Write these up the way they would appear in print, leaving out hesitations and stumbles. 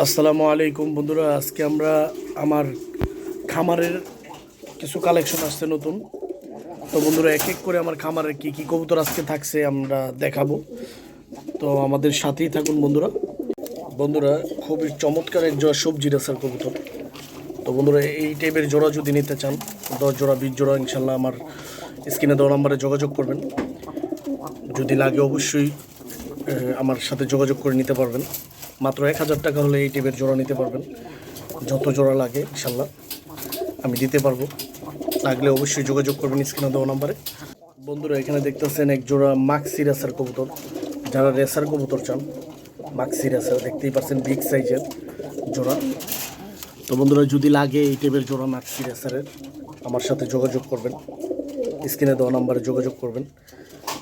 আসসালামু আলাইকুম বন্ধুরা, আজকে আমরা আমার খামারের কিছু কালেকশন আসছে নতুন। তো বন্ধুরা, এক এক করে আমার খামারের কি কি কবুতর আজকে থাকছে আমরা দেখাবো। তো আমাদের সাথেই থাকুন বন্ধুরা। বন্ধুরা, খুবই চমৎকার এক জোড়া সবজি রেসার কবুতর। তো বন্ধুরা, এই টাইপের জোড়া যদি নিতে চান, 10 জোড়া 20 জোড়া ইনশাল্লাহ আমার স্ক্রিনে দেওয়া নাম্বারে যোগাযোগ করবেন। যদি লাগে অবশ্যই আমার সাথে যোগাযোগ করে নিতে পারবেন। মাত্র 1000 টাকা হলে এই টাইপের জোড়া নিতে পারবেন। যত জোড়া লাগে ইনশাল্লাহ আমি দিতে পারবো। লাগলে অবশ্যই যোগাযোগ করবেন স্ক্রিনে দেওয়া নাম্বারে। বন্ধুরা, এখানে দেখতেছেন এক জোড়া মাক্সি রেসার কবুতর। যারা রেসার কবুতর চান, মাক্সি রেসার দেখতেই পাচ্ছেন, বিগ সাইজের জোড়া। তো বন্ধুরা, যদি লাগে এই টাইপের জোড়া মাক্সি রেসারের, আমার সাথে যোগাযোগ করবেন, স্ক্রিনে দেওয়া নাম্বারে যোগাযোগ করবেন।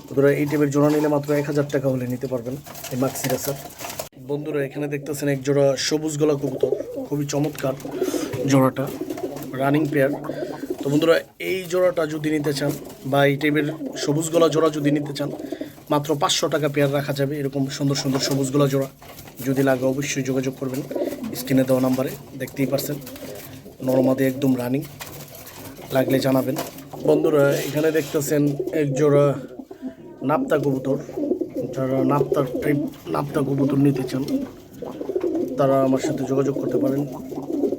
বন্ধুরা, এই টাইপের জোড়া নিলে মাত্র 1000 টাকা হলে নিতে পারবেন এই মাক্সি রেসার। বন্ধুরা, এখানে দেখতেছেন এক জোড়া সবুজ গলা কবুতর, খুবই চমৎকার জোড়াটা, রানিং পেয়ার। তো বন্ধুরা, এই জোড়াটা যদি নিতে চান বা এই টাইপের সবুজ গলা জোড়া যদি নিতে চান, মাত্র 500 টাকা পেয়ার রাখা যাবে। এরকম সুন্দর সুন্দর সবুজ গলা জোড়া যদি লাগে অবশ্যই যোগাযোগ করবেন স্ক্রিনে দেওয়া নাম্বারে। দেখতেই পারছেন, নরমাদি একদম রানিং, লাগলে জানাবেন। বন্ধুরা, এখানে দেখতেছেন এক জোড়া নাপ্তা কবুতর। যারা নাপ্তা কবুতর নিতে চান তারা আমার সাথে যোগাযোগ করতে পারেন।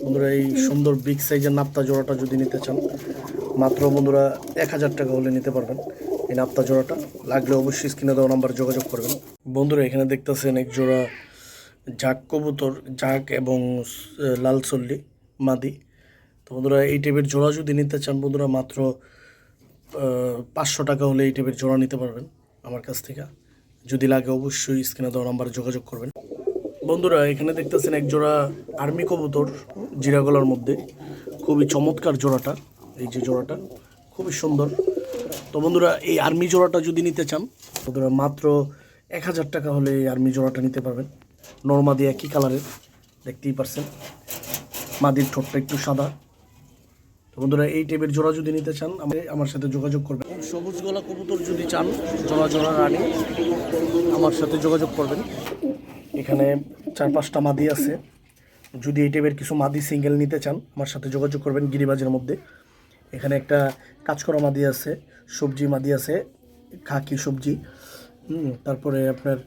বন্ধুরা, এই সুন্দর বিগ সাইজের নাপ্তা জোড়াটা যদি নিতে চান, মাত্র বন্ধুরা 1000 টাকা হলে নিতে পারবেন এই নাপ্তা জোড়াটা। লাগলে অবশ্যই স্ক্রিনে দেওয়া নাম্বারে যোগাযোগ করবেন। বন্ধুরা, এখানে দেখতেছেন এক জোড়া জাক কবুতর, জাক এবং লাল চল্লি মাদি। তো বন্ধুরা, এই টাইপের জোড়া যদি নিতে চান বন্ধুরা, মাত্র 500 টাকা হলে এই টাইপের জোড়া নিতে পারবেন আমার কাছ থেকে। যদি লাগে অবশ্যই স্ক্রিনে দেওয়া নাম্বারে যোগাযোগ করবেন। বন্ধুরা, এখানে দেখতেছেন এক জোড়া আর্মি কবুতর জিরা গলার মধ্যে, খুবই চমৎকার জোড়াটা। এই যে জোড়াটা খুবই সুন্দর। তো বন্ধুরা, এই আর্মি জোড়াটা যদি নিতে চান বন্ধুরা, মাত্র 1000 টাকা হলে এই আর্মি জোড়াটা নিতে পারবেন। নরমাদি একই কালারের, দেখতেই পারছেন, মাদির ঠোঁটটা একটু সাদা। তো বন্ধুরা, এই টাইপের জোড়া যদি নিতে চান আমার সাথে যোগাযোগ করবেন। সবুজ গলা কবুতর যদি চান জোড়া জোড়া রানি, আমার সাথে যোগাযোগ করবেন। এখানে 4-5টা মাদি আছে। যদি এই টাইপের কিছু মাদি সিঙ্গেল নিতে চান আমার সাথে যোগাযোগ করবেন গিরিবাজের মধ্যে। এখানে একটা কাজ করা মাদি আছে, সবজি মাদি আছে, খাকি সবজি। তারপরে আপনার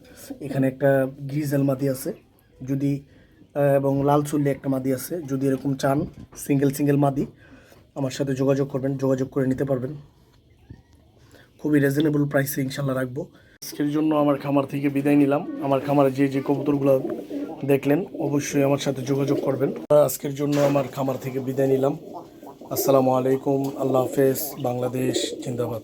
এখানে একটা গ্রিজেল মাদি আছে যদি, এবং লাল চুল্লি একটা মাদি আছে। যদি এরকম চান সিঙ্গেল মাদি, আমার সাথে যোগাযোগ করবেন, যোগাযোগ করে নিতে পারবেন। খুবই রিজনেবল প্রাইসে ইনশাল্লাহ রাখবো। আজকের জন্য আমার খামার থেকে বিদায় নিলাম। আমার খামারে যে কবুতরগুলো দেখলেন অবশ্যই আমার সাথে যোগাযোগ করবেন। আজকের জন্য আমার খামার থেকে বিদায় নিলাম। আসসালামু আলাইকুম, আল্লাহ হাফেজ, বাংলাদেশ জিন্দাবাদ।